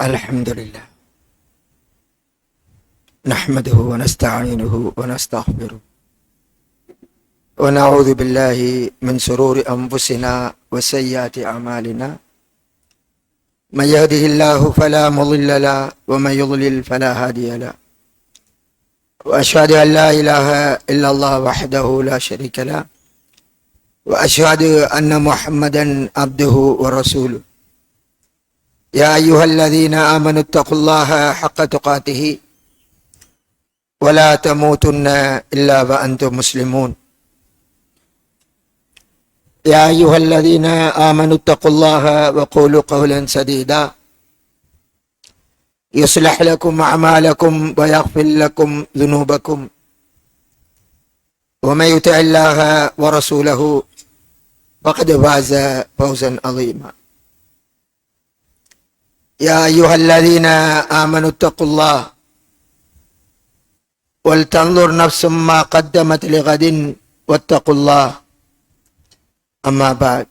الحمد لله نحمده ونستعينه ونستغفره ونعوذ بالله من شرور أنفسنا وسيئات أعمالنا من يهده الله فلا مضل له ومن يضلل فلا هادي له وأشهد أن لا إله إلا الله وحده لا شريك له وأشهد أن محمدا عبده ورسوله يا أيها الذين آمنوا اتقوا الله حق تقاته ولا تموتن إلا وأنتم مسلمون يا أيها الذين آمنوا اتقوا الله وقولوا قولا سديدا يصلح لكم أعمالكم ويغفر لكم ذنوبكم ومن يطع الله ورسوله فقد فاز فوزا عظيما يا أيها الذين آمنوا اتقوا الله ولتنظر نفس ما قدمت لغد واتقوا الله أما بعد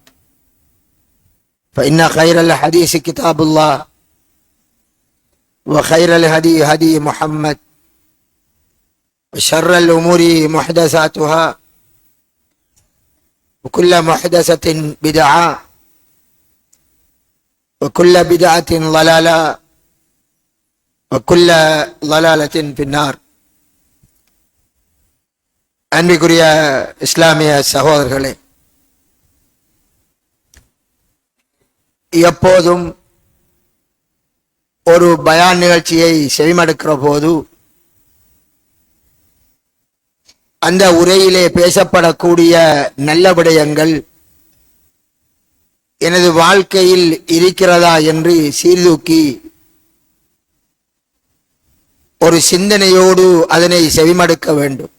فإن خير الحديث كتاب الله وخير الهدي هدي محمد وشر الأمور محدثاتها وكل محدثة بدعة وكل بدعة ضلالة وكل ضلالة في النار. அன்பிற்குரிய இஸ்லாமிய சகோதரர்களே, எப்போதும் ஒரு பயான் நிகழ்ச்சியை செவிமடுக்கிற போது அந்த உரையிலே பேசப்படக்கூடிய நல்ல விடயங்கள் எனது வாழ்க்கையில் இருக்கிறதா என்று சீர்தூக்கி ஒரு சிந்தனையோடு அதனை செவிமடுக்க வேண்டும்.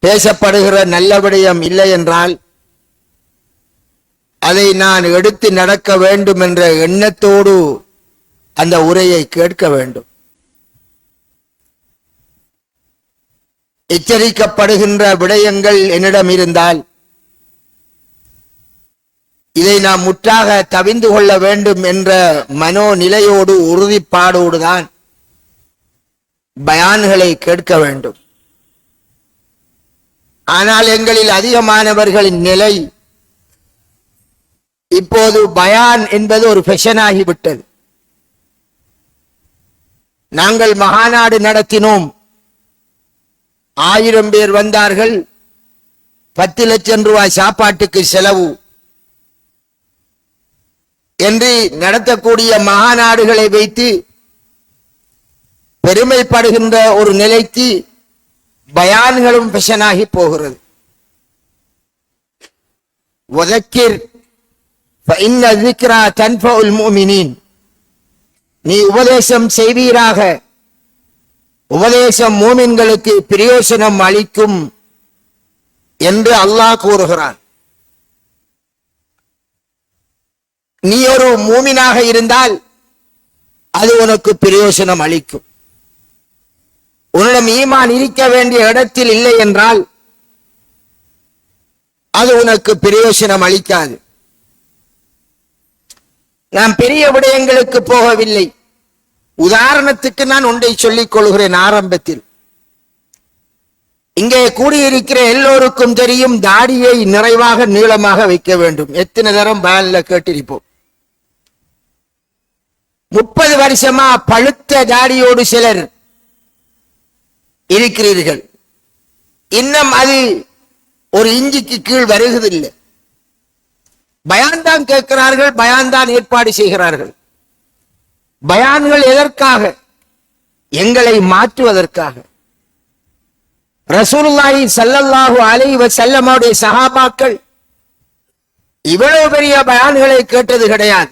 பேசப்படுகிற நல்ல விடயம் இல்லை என்றால் அதை நான் எடுத்து நடக்க வேண்டும் என்ற எண்ணத்தோடு அந்த உரையை கேட்க வேண்டும். எச்சரிக்கப்படுகின்ற விடயங்கள் என்னிடம் இருந்தால் இதை நாம் முற்றாக தவிந்து கொள்ள வேண்டும் என்ற மனோநிலையோடு உறுதிப்பாடோடுதான் பயான்களை கேட்க வேண்டும். ஆனால் எங்களில் அதிகமானவர்களின் நிலை இப்போது பயான் என்பது ஒரு ஃபேஷன் ஆகிவிட்டது. நாங்கள் மகாநாடு நடத்தினோம், 1000 பேர் வந்தார்கள், 10 லட்சம் ரூபாய் சாப்பாட்டுக்கு செலவு என்று நடத்தக்கூடிய மகாநாடுகளை வைத்து பெருமைப்படுகின்ற ஒரு நிலைக்கு பயான்களும் ஃபேஷனாகி போகிறது. வதக்கிர் ஃபஇன்ன ذிக்ரா தன்ஃபஉல் முஃமினீன், நீ உபதேசம் செய்வீராக, உபதேசம் மூமின்களுக்கு பிரயோசனம் அளிக்கும் என்று அல்லாஹ் கூறுகிறான். நீ ஒரு மூமினாக இருந்தால் அது உனக்கு பிரயோசனம் அளிக்கும். உன்னிடம் ஈமான் இருக்க வேண்டிய இடத்தில் இல்லை என்றால் அது உனக்கு பிரயோசனம் அளிக்காது. நான் பெரிய விடயங்களுக்கு போகவில்லை. உதாரணத்துக்கு நான் ஒன்றை சொல்லிக் கொள்கிறேன். ஆரம்பத்தில் இங்கே கூடியிருக்கிற எல்லோருக்கும் தெரியும், தாடியை நிறைவாக நீளமாக வைக்க வேண்டும். எத்தனை தரம் பயன்ல கேட்டிருப்போம். 30 வருஷமா பழுத்த தாடியோடு சிலர் இருக்கிறீர்கள். இன்னும் அது ஒரு இஞ்சிக்கு கீழ் வருவதில்லை. பயான்தான் கேட்கிறார்கள், பயான்தான் ஏற்பாடு செய்கிறார்கள். பயான்கள் எதற்காக? எங்களை மாற்றுவதற்காக. ரசூலுல்லாஹி ஸல்லல்லாஹு அலைஹி வஸல்லம் அவருடைய சஹாபாக்கள் இவ்வளவு பெரிய பயான்களை கேட்டது கிடையாது.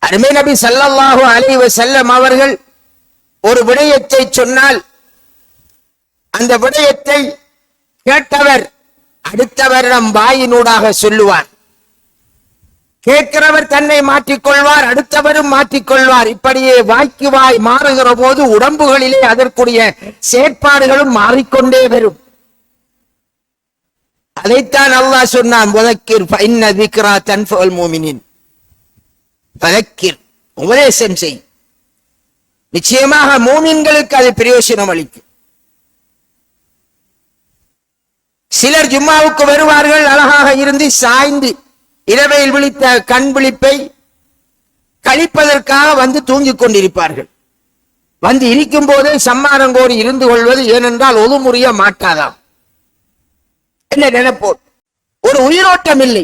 அருமை நபி ஸல்லல்லாஹு அலைஹி வஸல்லம் அவர்கள் ஒரு விடயத்தை சொன்னால் அந்த விடயத்தை கேட்டவர் அடுத்தவர் நம் வாயினூடாக சொல்லுவார். கேட்கிறவர் தன்னை மாற்றிக்கொள்வார், அடுத்தவரும் மாற்றிக்கொள்வார். இப்படியே வாய்க்கு வாய் மாறுகிற போது உடம்புகளிலே அதற்குரிய செயற்பாடுகளும் மாறிக்கொண்டே வரும். அதைத்தான் அல்லாஹ் சொன்னான், வதக்கிர் ஃபஇன்ன திக்ரா தன்ஃபுல் முஃமினீன். வதக்கிர், உபதேசம் செய், நிச்சயமாக மூமின்களுக்கு அது பிரயோஜனம் அளிக்கும். சிலர் ஜும்மாவுக்கு வருவார்கள், அழகாக இருந்து சாய்ந்து இரவையில் விழித்த கண் விழிப்பை கழிப்பதற்காக வந்து தூங்கிக் கொண்டிருப்பார்கள். வந்து இருக்கும் போதே சம்மானம் கோரி இருந்து கொள்வது, ஏனென்றால் ஒது முறிய மாட்டாதாம் என்ன நினைப்போம். ஒரு உயிரோட்டம் இல்லை.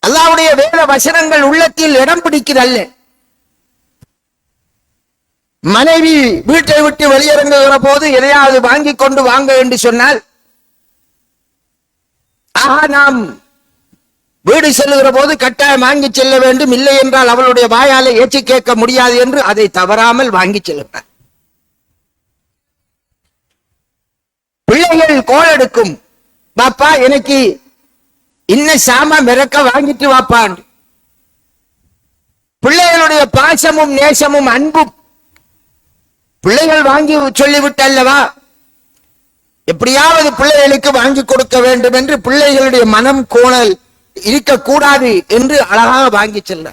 அல்லாஹ்வுடைய வேத வசனங்கள் உள்ளத்தில் இடம் பிடிக்கிறல்ல. மனைவி வீட்டை விட்டு வெளியிறங்குகிற போது எதையாவது வாங்கி கொண்டு வாங்க என்று சொன்னால், நாம் வீடு செல்லுகிற போது கட்டாயம் வாங்கி செல்ல வேண்டும், இல்லை என்றால் அவளுடைய வாயாலை ஏற்றி கேட்க முடியாது என்று அதை தவறாமல் வாங்கி செல்கிறார். பிள்ளைகள் கோல் எடுக்கும், பாப்பா எனக்கு இன்ன சாமா மிரக்க வாங்கிட்டு வாப்பான். பிள்ளைகளுடைய பாசமும் நேசமும் அன்பும் பிள்ளைகள் வாங்கி சொல்லிவிட்டல்லவா, எப்படியாவது பிள்ளைகளுக்கு வாங்கி கொடுக்க வேண்டும் என்று பிள்ளைகளுடைய மனம் கோணல் இருக்கக்கூடாது என்று அழகாக வாங்கி செல்ல.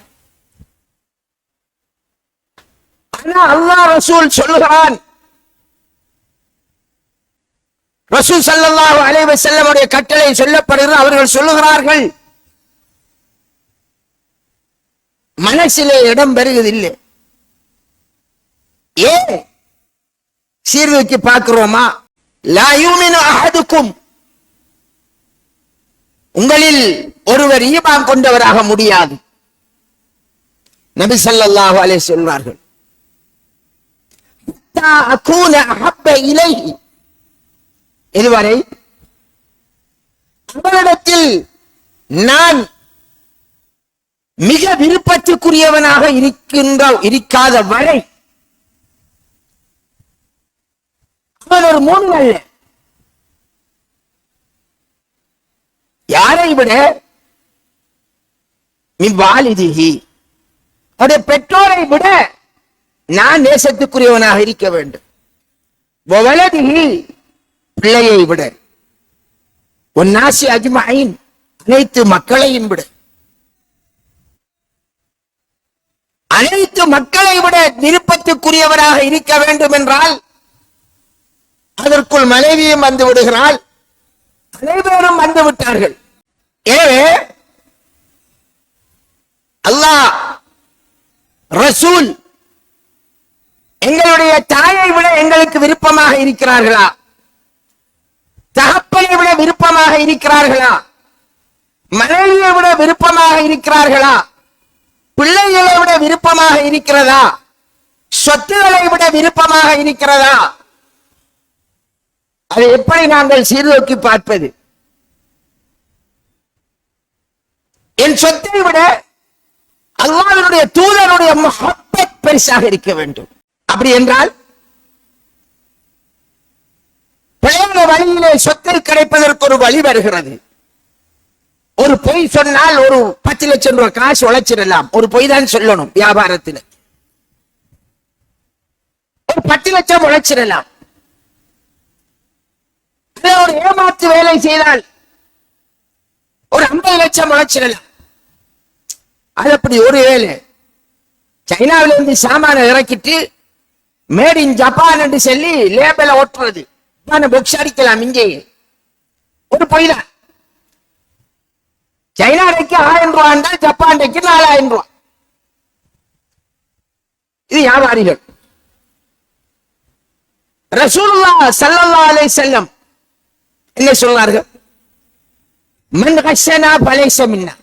ஆனா அல்லாஹ் ரசூல் சொல்லுகிறான், ரசூல் ஸல்லல்லாஹு அலைஹி வஸல்லம் உடைய கட்டளை சொல்லப்படுகிறது. அவர்கள் சொல்லுகிறார்கள், மனசிலே இடம் பெறுவதில்லை. ஏன் சீர்தூக்கி பார்க்கிறோமா? லா யூமினு அஹதுக்கும், உங்களில் ஒருவர் ஈமான் கொண்டவராக முடியாது. நபி ஸல்லல்லாஹு அலைஹி சொல்வார்கள், தா அகூன அஹப்ப இலைஹி, இதுவரை அவரிடத்தில் நான் மிக விருப்பத்துக்குரியவனாக இருக்காத வரை அவன் ஒரு மூமின் அல்ல. யாரை விட? மிவாலிதிஹி, அவருடைய பெற்றோரை விட நான் நேசத்துக்குரியவனாக இருக்க வேண்டும். வலதிஹி, பிள்ளையை விட. ஒன்னாசி அஜ்மஈன், அனைத்து மக்களையும் விட. அனைத்து மக்களை விட விருப்பத்துக்குரியவராக இருக்க வேண்டும் என்றால் அதற்குள் மனைவியும் வந்து விடுகிறாள், அனைவரும் வந்து விட்டார்கள். எனவே அல்லாஹ் ரசூல் எங்களுடைய தாயை விட எங்களுக்கு விருப்பமாக இருக்கிறார்களா? தகப்பனை விட விருப்பமாக இருக்கிறார்களா? மனைவியை விட விருப்பமாக இருக்கிறார்களா? பிள்ளைகளை விட விருப்பமாக இருக்கிறதா? சொத்துக்களை விட விருப்பமாக இருக்கிறதா? அதை எப்படி நாங்கள் சீர்தூக்கி பார்ப்பது? என் சொத்தை விட அல்லாஹ்வுடைய தூதருடைய முஹப்பத் பெருசாக இருக்க வேண்டும். அப்படி என்றால் பிழையான வழியிலே சொத்தை கிடைப்பதற்கு ஒரு வழி வருகிறது. ஒரு பொய் சொன்னால் ஒரு 10 லட்சம் ரூபாய் காசு உழைச்சிடலாம். ஒரு பொய் தான் சொல்லணும். வியாபாரத்தில் ஒரு 10 லட்சம் உழைச்சிடலாம். ஒரு ஏமாற்று வேலை செய்தால் ஒரு 50 லட்சம் உழைச்சிடலாம். அது அப்படி ஒரு வேலை. சைனாவில இருந்து சாமான இறக்கிட்டு மேட் இன் ஜப்பான் என்று சொல்லி லேபிள ஓட்டுறது, புக்ஸ் அடிக்கலாம். இங்கே ஒரு பொய் தான். சைனாடைக்கு 1000 ரூபாய் என்றால் ஜப்பான்டைக்கு 4000 ரூபாய். இது வியாபாரிகள். ரசூலுல்லாஹ் ஸல்லல்லாஹு அலைஹி வஸல்லம் என்ன சொல்றார்கள்? மன் கஷனா ஃபலைஸ மின்னா,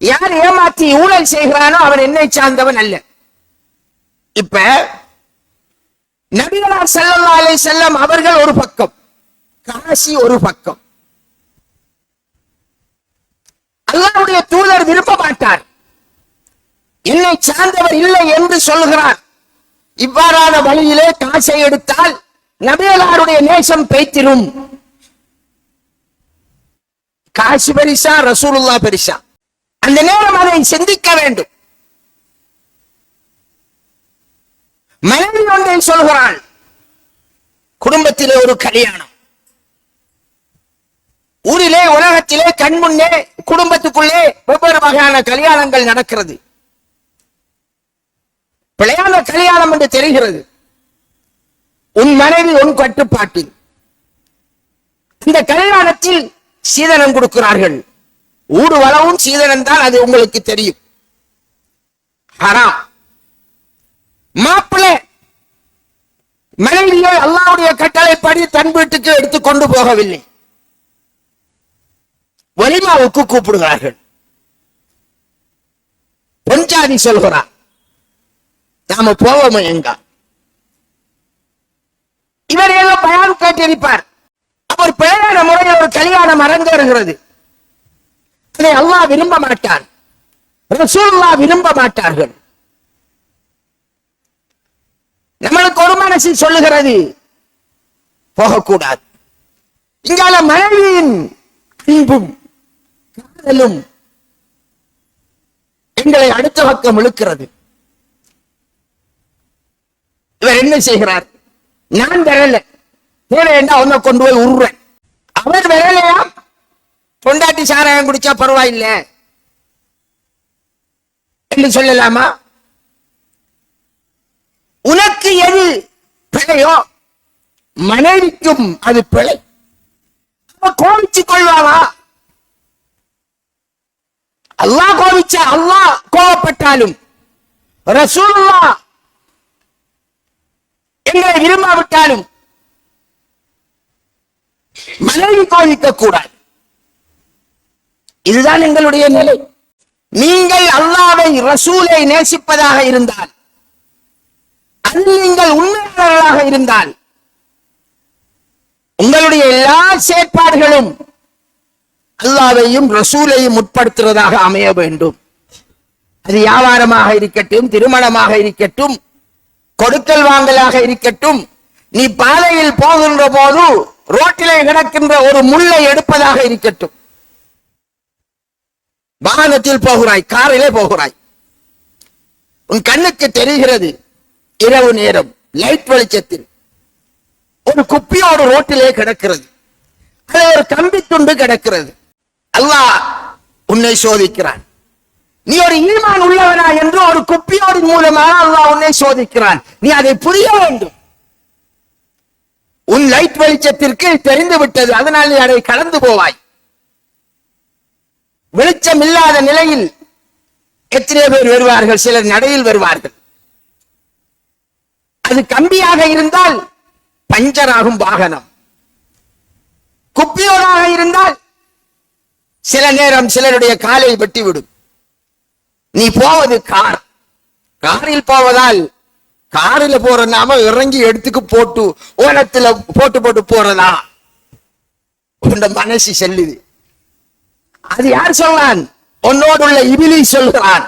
யார் ஏமாற்றி ஊழல் செய்கிறானோ அவன் என்னை சார்ந்தவன் அல்ல. இப்ப நபிகளார் ஸல்லல்லாஹு அலைஹி வஸல்லம் அவர்கள் ஒரு பக்கம், காசி ஒரு பக்கம். அல்லாஹ்வுடைய தூதர் விரும்ப மாட்டார், என்னை சார்ந்தவர் இல்லை என்று சொல்கிறார். இவ்வாறான வழியிலே காசை எடுத்தால் நபிகளாருடைய நேசம் பெய்திரும். காசு பெரிசா ரசூலுல்லாஹ் பெரிசா? அந்த நேரம் அதை சிந்திக்க வேண்டும். மனைவி ஒன்றை சொல்கிறாள், குடும்பத்திலே ஒரு கல்யாணம், ஊரிலே உலகத்திலே கண்முன்னே குடும்பத்துக்குள்ளே வெவ்வேறு வகையான கல்யாணங்கள் நடக்கிறது. பிழையான கல்யாணம் என்று தெரிகிறது. உன் மனைவி உன் கட்டுப்பாட்டில். இந்த கல்யாணத்தில் சீதனம் கொடுக்கிறார்கள். ஊடு வளவும் சீதனம் தான், அது உங்களுக்கு தெரியும். ஹராம். மாப்பிள்ளை மனைவியை அல்லாஹ்வுடைய கட்டளைப்படி தன் வீட்டுக்கு எடுத்துக் கொண்டு போகவில்லை, வலிமாவுக்கு கூப்பிடுகிறார்கள். பொஞ்சாதி சொல்கிறார், நாம போவோம் எங்க. இவர் ஏதோ பயான் கேட்டிருப்பார். அவர் பிழையான முறையில் ஒரு கல்யாணம் அரங்கேறுகிறது. அதை அல்லாஹ் விரும்ப மாட்டார், ரசூலுல்லாஹ் விரும்ப மாட்டார்கள். நம்மளுக்கு ஒரு மனசு சொல்லுகிறது போகக்கூடாது. இங்கால மனைவியின் அன்பும் காதலும் எங்களை அடுத்த பக்கம் இழுக்கிறது. இவர் என்ன செய்கிறார்? நான் வரல, தேவையா ஒன்ன கொண்டு போய் உருறேன். அவர் வரலையா? பொண்டாட்டி சாராயம் குடிச்சா பரவாயில்லை என்று சொல்லலாமா? உனக்கு எது பிழையோ மனைவிக்கும் அது பிழை. கோபிச்சு கொள்வாவா? அல்லாஹ் கோபிச்சா, அல்லாஹ் கோபப்பட்டாலும் ரசூலுல்லாஹ் எங்களை விரும்பாவிட்டாலும் மனைவி கோபிக்க கூடாது. இதுதான் எங்களுடைய நிலை. நீங்கள் அல்லாஹ்வை ரசூலை நேசிப்பதாக இருந்தால், அதில் நீங்கள் உண்மையாளர்களாக இருந்தால், உங்களுடைய எல்லா செயற்பாடுகளும் அல்லாஹ்வையும் ரசூலையும் உட்படுத்துவதாக அமைய வேண்டும். அது வியாபாரமாக இருக்கட்டும், திருமணமாக இருக்கட்டும், கொடுக்கல் வாங்கலாக இருக்கட்டும். நீ பாதையில் போகின்ற போது ரோட்டிலே கிடக்கின்ற ஒரு முள்ளை எடுப்பதாக இருக்கட்டும். வாகனத்தில் போகிறாய், காரிலே போகிறாய், உன் கண்ணுக்கு தெரிகிறது இரவு நேரம் லைட் வெளிச்சத்தில் ஒரு குப்பியோடு ரோட்டிலே கிடக்கிறது, அது ஒரு கம்பி துண்டு கிடக்கிறது. அல்லாஹ் உன்னை சோதிக்கிறான். நீ ஒரு ஈமான் உள்ளவனா என்று ஒரு குப்பியோடு மூலமாக அல்லாஹ் உன்னை சோதிக்கிறான். நீ அதை புரிய வேண்டும். உன் லைட் வெளிச்சத்திற்கு தெரிந்து விட்டது, அதனால் நீ அதை கடந்து போவாய். வெளிச்சம் இல்லாத நிலையில் எத்தனை பேர் வருவார்கள்? சிலர் நடையில் வருவார்கள். அது கம்பியாக இருந்தால் பஞ்சராகும் வாகனம், குப்பியோடாக இருந்தால் சில நேரம் சிலருடைய காலை வெட்டிவிடும். நீ போவது கார், காரில் போவதால் காரில் போற நாம இறங்கி எடுத்துக்கு போட்டு ஓரத்துல போட்டு போட்டு போறதா உன் மனசு செல்லுது. அது யார் சொல்றான்? உன்னோடு உள்ள இபிலிஸ் சொல்கிறான்,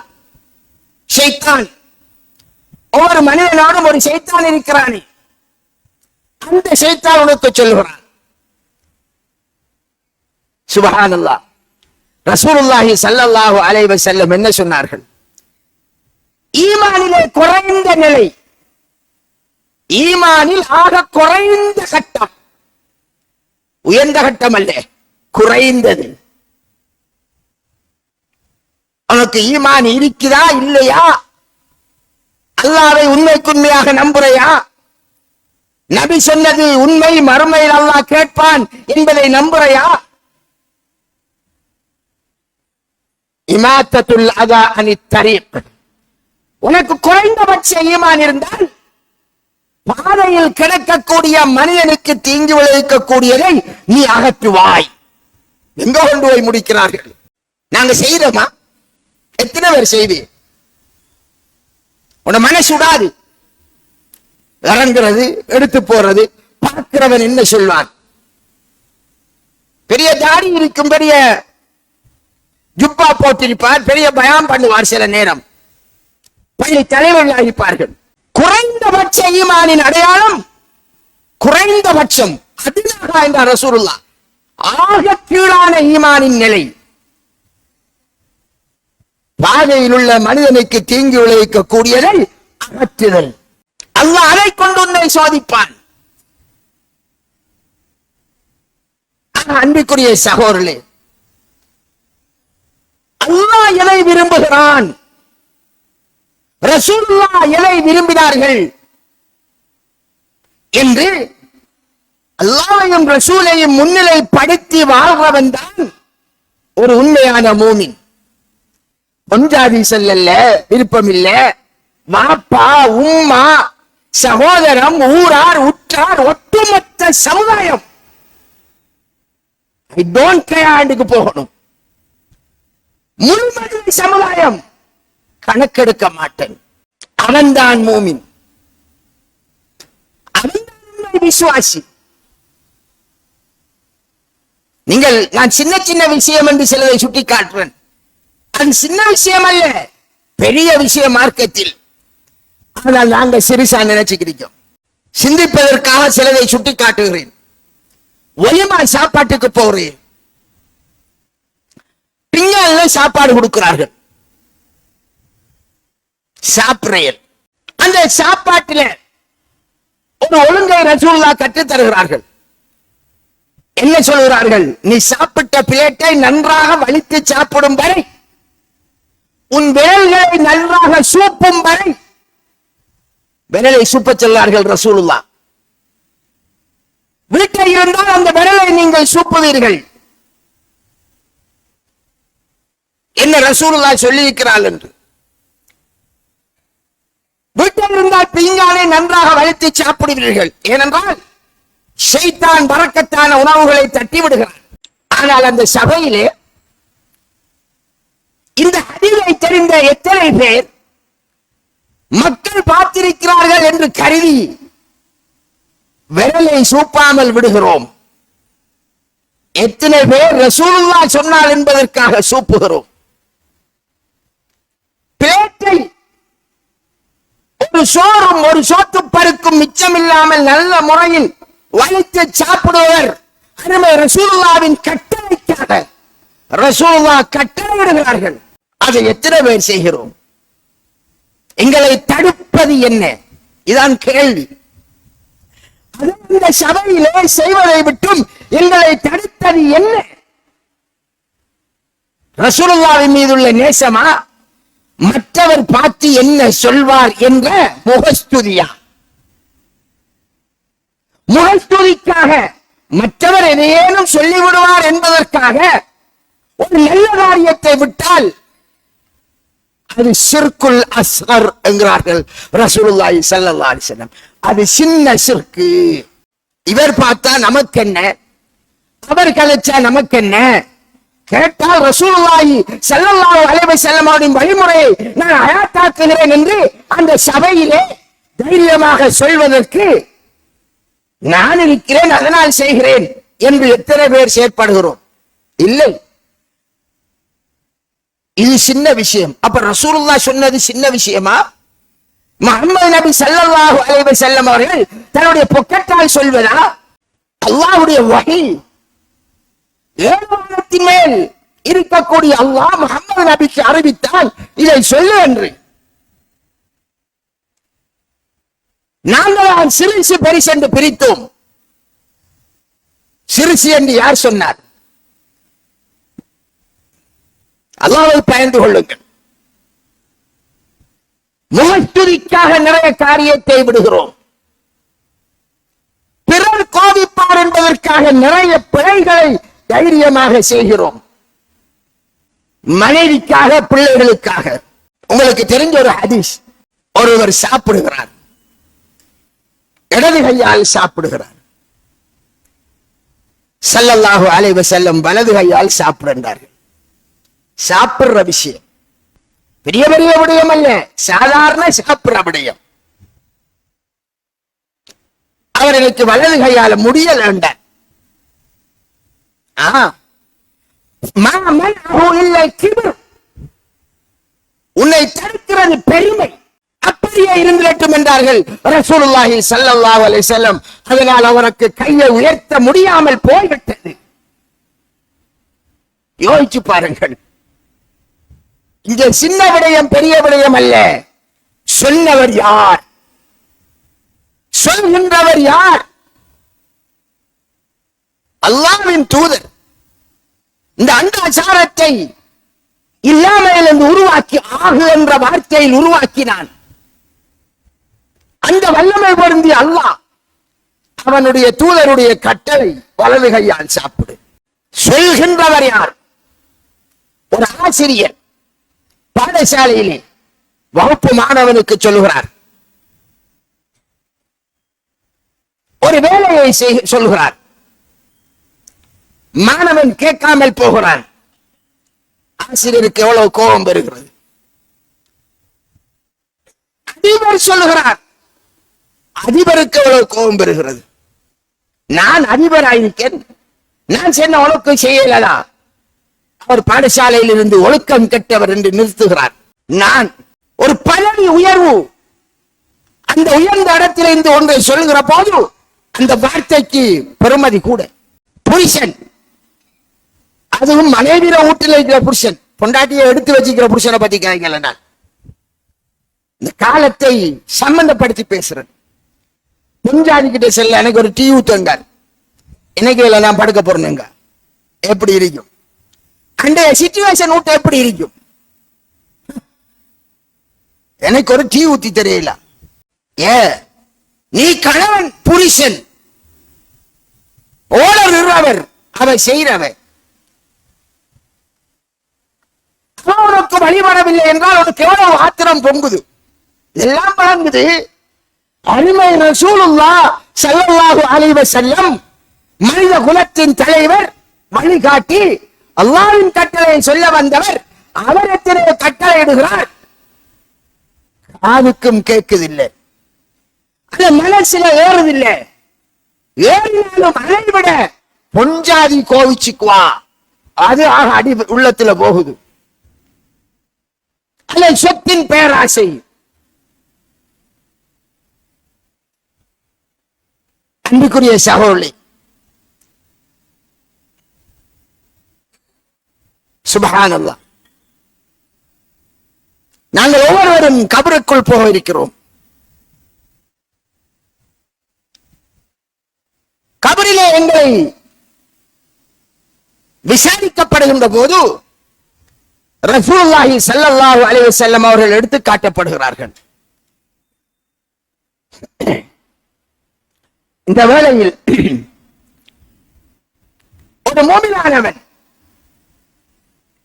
ஷைத்தான். ஒவ்வொரு மனிதனோடும் ஒரு ஷைத்தான் இருக்கிறானே, அந்த ஷைத்தான் உனக்கு சொல்கிறான். சுப்ஹானல்லாஹ். ரசூலுல்லாஹி ஸல்லல்லாஹு அலைஹி வஸல்லம் என்ன சொன்னார்கள்? ஈமானிலே குறைந்த நிலை, ஈமானில் ஆக குறைந்த கட்டம், உயர்ந்த கட்டம் அல்ல, குறைந்தது. உனக்கு ஈமான் இருக்குதா இல்லையா? அல்லாஹ்வை உண்மைக்குண்மையாக நம்புறையா? நபி சொன்னது உண்மை, மறுமையில் அல்லாஹ் கேட்பான் என்பதை நம்புறையா? இமாத்தத்துல் அதா அனித் தரீக். உனக்கு குறைந்தபட்ச ஈமான் இருந்தால் பாதையில் கிடக்கக்கூடிய மனிதனுக்கு தீங்கு விளைவிக்கக்கூடியதை நீ அகற்றுவாய். எங்க கொண்டு போய் முடிக்கிறார்கள்? நாங்க செய்யறோமா? எத்தனை பேர் செய்து? உன மனசு விடாது, இறங்குறது, எடுத்து போறது. பார்க்கிறவன் என்ன சொல்வான்? பெரிய தாடி இருக்கும், பெரிய ஜுப்பா போட்டிருப்பார், பெரிய பயம் பண்ணுவார், சில நேரம் பள்ளி தலைவர்களாக இருப்பார்கள். குறைந்தபட்ச ஈமானின் அடையாளம் குறைந்தபட்சம் அதுனாக என்றார் ரசூலுல்லாஹ். ஆக கீழான ஈமானின் நிலை பாதையில் உள்ள மனிதனுக்கு தீங்கு விளைவிக்க கூடியதை அகற்றுதல். அல்லாஹ் அதை கொண்டு உன்னை சோதிப்பான். அன்பிற்குரிய சகோதரர்களே, அல்லாஹ் எதை விரும்புகிறான், ரசூலுல்லாஹ் எதை விரும்பினார்கள் என்று அல்லாஹ்வையும் ரசூலையும் முன்னிலைப்படுத்தி வாழ்றவன் தான் ஒரு உண்மையான மூமின். பொஞ்சாதி செல்லல்ல, விருப்பம் இல்ல, வாப்பா உம்மா சகோதரம் ஊரார் உற்றார் ஒட்டுமொத்த சமுதாயம் ஐ டோன்ட் கேர் போகணும். முழுமதி சமுதாயம் கணக்கெடுக்க மாட்டேன். அவன்தான் மூமின், அவன்தான் விசுவாசி. நீங்கள் நான் சின்ன சின்ன விஷயம் என்று சிலரை சுட்டி காட்டுறேன். அது சின்ன விஷயம் அல்ல, பெரிய விஷயம் மார்க்கத்தில். ஆனால் நாங்க சிறுசா நினைச்சுக்கிறோம். சிந்திப்பதற்காக சிலரை சுட்டி காட்டுகிறேன். ஒலிமா சாப்பாட்டுக்கு போறேன், பின்னால சாப்பாடு கொடுக்கிறார்கள், சாப்பிடுறேன். அந்த சாப்பாட்டில் ஒரு ஒழுங்கை ரசூலுல்லாஹ் கற்றுத் தருகிறார்கள். என்ன சொல்கிறார்கள்? நீ சாப்பிட்ட பிளேட்டை நன்றாக வலித்து சாப்பிடும் வரை, உன் விரல்களை நன்றாக சூப்பும் வரை, விரலை சூப்ப சொல்லார்கள் ரசூலுல்லாஹ். வீட்டில் இருந்தால் அந்த விரலை நீங்கள் சூப்புவீர்கள். என்ன ரசூலுல்லாஹ் சொல்லி இருக்கிறார்கள் என்று. வீட்டில் இருந்தால் பீங்கானை நன்றாக வலித்து சாப்பிடுவீர்கள். ஏனென்றால் ஷைத்தான் பரக்கத்தான உணவுகளை தட்டி விடுகிறார். ஆனால் அந்த சபையிலே இந்த ஹதீஸை தெரிந்த எத்தனை பேர் மக்கள் பார்த்திருக்கிறார்கள் என்று கருதி விரலை சூப்பாமல் விடுகிறோம்? எத்தனை பேர் ரசூலுல்லாஹ் சொன்னார் என்பதற்காக சூப்புகிறோம்? பிளேட்டை ஒரு சோறும் ஒரு சோத்து பருக்கும் மிச்சமில்லாமல் நல்ல முறையில் வலித்து சாப்பிடுவர் அருமை ரசூலுல்லாஹ்வின் கட்டளைக்காக ரசூலுல்லாஹ் கட்டளையிடுகிறார்கள். அதை எத்தனை பேர் செய்கிறோம்? எங்களை தடுப்பது என்ன? இதான் கேள்வி. இந்த சபையிலே செய்வதை விட்டும் எங்களை தடுத்தது என்ன? ரசூலுல்லாஹ்வின் மீதுள்ள நேசமா, மற்றவர் பார்த்து என்ன சொல்வார் என்ற முகஸ்துதியா? முகஸ்துதிக்காக மற்றவர் எதையேனும் சொல்லிவிடுவார் என்பதற்காக ஒரு நல்ல காரியத்தை விட்டால் அது ஷிர்குல் அஸ்கர் என்கிறார்கள் ரசூலுல்லாஹி ஸல்லல்லாஹு அலைஹி வஸல்லம். அது சின்ன ஷிர்கு. இவர் பார்த்தா நமக்கு என்ன, அவர் கலைச்சா நமக்கு என்ன? கேட்டால் ரசூலுல்லாஹி ஸல்லல்லாஹு அலைஹி வஸல்லம் அவரின் வழிமுறையை நான் ஹயாத்தாக்குகிறேன் என்று அந்த சபையிலே தைரியமாக சொல்வதற்கு நான் இருக்கிறேன், அதனால் செய்கிறேன் என்று எத்தனை பேர் செயற்படுகிறோம்? இல்லை, இது சின்ன விஷயம். அப்ப ரசூலுல்லாஹ் சொன்னது சின்ன விஷயமா? முஹம்மது நபி ஸல்லல்லாஹு அலைஹி வஸல்லம் அவர்கள் தன்னுடைய பொக்கெட்டால் சொல்வதா? அல்லாஹ்வுடைய வஹி, ஏகவானத்தின் மேல் இருக்கக்கூடிய அல்லாஹ் முஹம்மது நபிக்கு அறிவித்தால் இதை சொல்லு என்று. நாங்கள் சிறுசு பெரிசு என்று பிரித்தோம். சிறுசு என்று யார் சொன்னார்? அல்லாஹ்வை பயந்து கொள்ளுங்கள். முகஸ்துதிக்காக நிறைய காரியத்தை விடுகிறோம். பிறர் கோபிப்பார் என்பதற்காக நிறைய பிழைகளை தைரியமாக செய்கிறோம். மனைவிக்காக, பிள்ளைகளுக்காக. உங்களுக்கு தெரிஞ்ச ஒரு ஹதீஸ், ஒருவர் சாப்பிடுகிறார், இடது கையால் சாப்பிடுகிறார். ஸல்லல்லாஹு அலைஹி வஸல்லம் வலது கையால் சாப்பிடுகிறார்கள். சாப்பிடுற விஷயம் பெரிய பெரிய விடயம் அல்ல, சாதாரண சாப்பிடுற விடயம். அவர் எனக்கு வலது கையால முடியல வேண்டார். உன்னை தடுக்கிறது பெருமை, அப்படியே இருந்திரட்டும் என்றார்கள் ரசூலுல்லாஹி ஸல்லல்லாஹு அலைஹி வஸல்லம். அதனால் அவருக்கு கையை உயர்த்த முடியாமல் போய்விட்டது. யோசிச்சு பாருங்கள். இந்த சின்ன விடயம் பெரிய விடயம் அல்ல. சொன்னவர் யார்? சொல்கின்றவர் யார்? அல்லாஹ்வின் தூதர் இந்த அண்டாச்சாரத்தை இல்லாமல் என்று உருவாக்கி ஆகு என்ற வார்த்தையில் உருவாக்கினான். அந்த வல்லமை பொருந்திய அல்லாஹ் அவனுடைய தூதருடைய கட்டளை வலது கையால் சாப்பிடு சொல்கின்றவர் யார்? ஒரு ஆசிரியர் பாடசாலையிலே வகுப்பு மாணவனுக்கு சொல்லுகிறார், ஒரு வேலையை சொல்கிறார். மாணவன் கேட்காமல் போகிறான். ஆசிரியருக்கு எவ்வளவு கோபம் பெறுகிறது. அதிபர் சொல்லுகிறார், அதிபருக்கு எவ்வளவு கோபம் பெறுகிறது. நான் அதிபராயிருக்கேன், நான் சொன்ன ஒழுக்கம் செய்யலா. அவர் பாடசாலையில் இருந்து ஒழுக்கம் கெட்டவர் என்று நிறுத்துகிறார். நான் ஒரு பதவி உயர்வு, அந்த உயர்ந்த இடத்திலிருந்து ஒன்றை சொல்லுகிற போது அந்த வார்த்தைக்கு பெருமதி கூட. புருஷன், அதுவும் மனைவியில வீட்டில் இருக்கிற புருஷன், பொண்டாட்டியை எடுத்து வச்சுக்கிற புருஷனை பத்தி கேட்கல. நான் இந்த காலத்தை சம்பந்தப்படுத்தி பேசுறேன். பொஞ்சாதி கிட்ட செல்ல எனக்கு ஒரு டீ ஊத்துங்க, எனக்கு நான் படுக்க போறேனுங்க, எப்படி இருக்கும் அந்த சிச்சுவேஷன் ஊட்ட எப்படி இருக்கும்? எனக்கு ஒரு டீ ஊத்தி தெரியல. நீ கணவன் புருஷன், ஓடர் இருவர், அவ செய்கிறவன் உனக்கு வழிபடவில்லை என்றால் உனக்கு எவ்வளவு ஆத்திரம் பொங்குது. எல்லாம் வழங்குது. அருமை ரசூலுல்லாஹ் ஸல்லல்லாஹு அலைஹி வஸல்லம் மனித குலத்தின் தலைவர், வழிகாட்டி, அல்லாஹ்வின் கட்டளை சொல்ல வந்தவர். அவர் எத்தனை கட்டளை இடுகிறார், காதுக்கும் கேட்குதில்லை, அது மனசுல ஏறுதில்லை. ஏறினாலும் அதை விட பொஞ்சாதி கோவிச்சுக்குவா, அது அடி உள்ளத்துல போகுது. அல்ல சொத்தின் பேராசை. அன்புக்குரிய சகோதரி, சுப்ஹானல்லாஹ், நாங்கள் ஒவ்வொருவரும் கபருக்குள் போக இருக்கிறோம். கபரிலே எங்களை விசாரிக்கப்படுகின்ற போது ரசூலுல்லாஹி ஸல்லல்லாஹு அலைஹி வஸல்லம் அவர்கள் எடுத்து காட்டப்படுகிறார்கள். இந்த வேளையில் ஒரு மூமினானவன்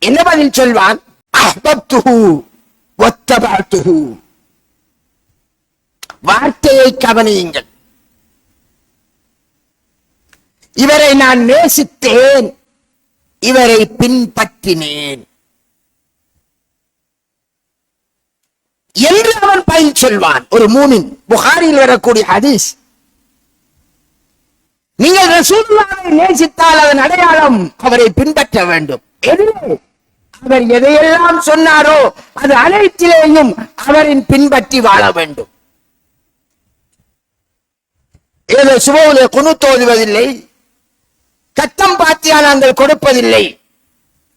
என்ன பதில் சொல்வான்? அஹ்பப்துஹு வத்தபஅதுஹு. வார்த்தையை கவனியுங்கள். இவரை நான் நேசித்தேன், இவரை பின்பற்றினேன் என்று அவன் பதில் சொல்வான். ஒரு மூமின். புகாரியில் வரக்கூடிய ஹதீஸ். நீங்கள் ரசூலுல்லாஹை நேசித்தால் அதன் அடையாளம் அவரை பின்பற்ற வேண்டும். அவர் எதையெல்லாம் சொன்னாரோ அது அனைத்திலேயும் அவரின் பின்பற்றி வாழ வேண்டும். ஏதோ சுபவுல குனுத்தோதுவதில்லை, கத்தம் பாத்தியா நாங்கள் கொடுப்பதில்லை,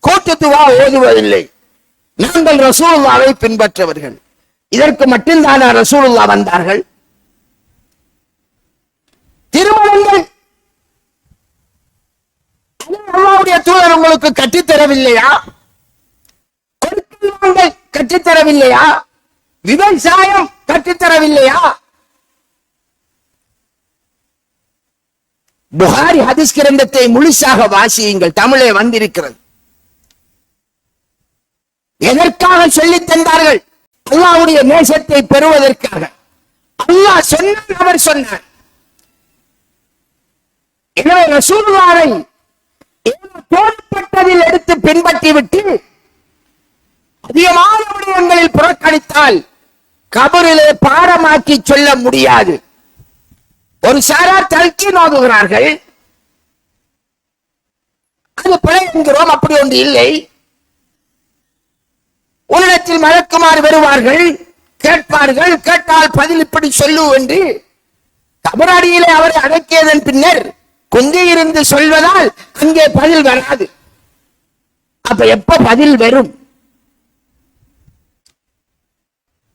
கூட்டுத்துவா ஓதுவதில்லை. நாங்கள் ரசூலுல்லாஹை பின்பற்றவர்கள். இதற்கு மட்டும்தான ரசூலுல்லாஹ் வந்தார்கள்? திருமணங்கள் அல்லாஹ்வுடைய தூதர் உங்களுக்கு கற்றுத்தரவில்லையா? கொடுக்கல் கற்றுத்தரவில்லையா? விவசாயம் கற்றுத்தரவில்லையா? புகாரி ஹதீஸ் கிரந்தத்தை முழுசாக வாசியுங்கள், தமிழே வந்திருக்கிறது. எதற்காக சொல்லித் தந்தார்கள்? அல்லாஹ்வுடைய நேசத்தை பெறுவதற்காக. அல்லாஹ் சொன்னார், அவர் சொன்னார். எனவே ரசூலுல்லாஹை தோன்பட்டதில் எடுத்து பின்பற்றி விட்டு அதிகமான விடயங்களில் புறக்கணித்தால் கபரிலே பாடமாக்கி சொல்ல முடியாது. ஒரு சாரார் தல்கீன் ஓதுகிறார்கள், அது பிழை என்கிறோம். அப்படி ஒன்று இல்லை. உன்னிடத்தில் மலக்குமார் வருவார்கள், கேட்பார்கள், கேட்டால் பதில் இப்படி சொல்லு என்று கபரடியிலே அவரை அடக்கியதன் பின்னர் கொஞ்சம் இருந்து சொல்வதால் அங்கே பதில் வராது. அப்ப எப்ப பதில் வரும்?